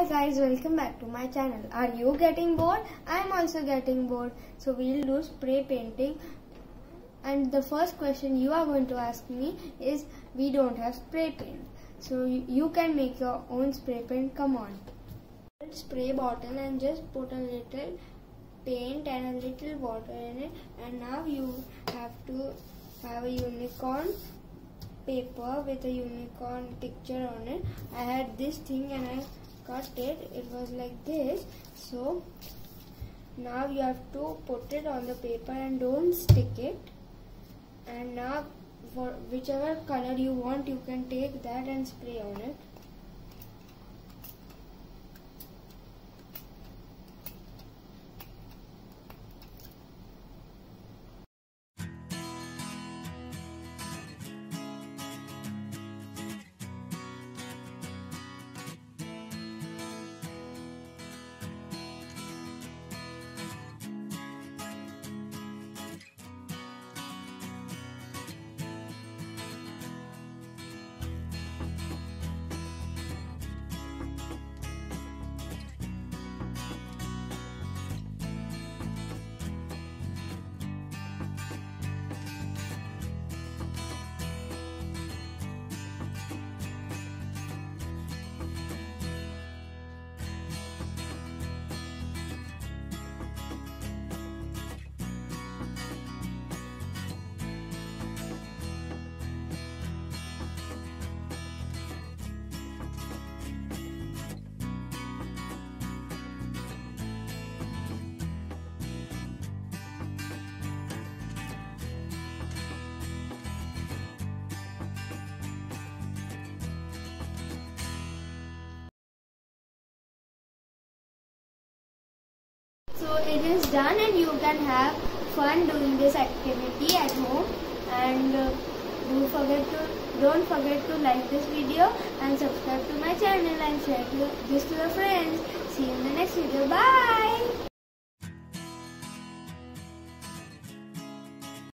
Hi guys, welcome back to my channel. Are you getting bored? I am also getting bored. So we'll do spray painting. And the first question you are going to ask me is, we don't have spray paint. So you can make your own spray paint. Come on. Spray bottle and just put a little paint and a little water in it. And now you have to have a unicorn paper with a unicorn picture on it. I had this thing and I cut it. It was like this. So now you have to put it on the paper and don't stick it. And now for whichever color you want, you can take that and spray on it. So it is done and you can have fun doing this activity at home. And don't forget to like this video and subscribe to my channel and share this to your friends. See you in the next video. Bye.